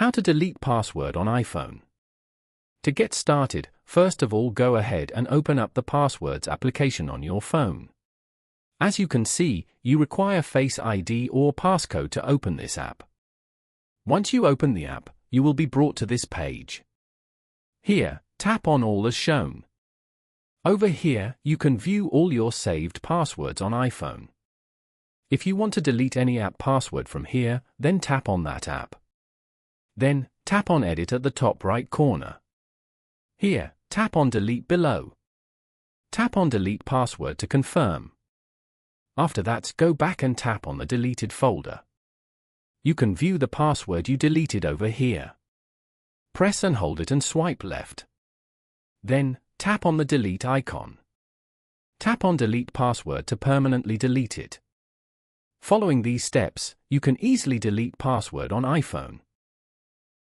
How to delete password on iPhone. To get started, first of all go ahead and open up the Passwords application on your phone. As you can see, you require Face ID or passcode to open this app. Once you open the app, you will be brought to this page. Here, tap on All as shown. Over here, you can view all your saved passwords on iPhone. If you want to delete any app password from here, then tap on that app. Then, tap on Edit at the top right corner. Here, tap on Delete below. Tap on Delete Password to confirm. After that, go back and tap on the deleted folder. You can view the password you deleted over here. Press and hold it and swipe left. Then, tap on the delete icon. Tap on Delete Password to permanently delete it. Following these steps, you can easily delete password on iPhone.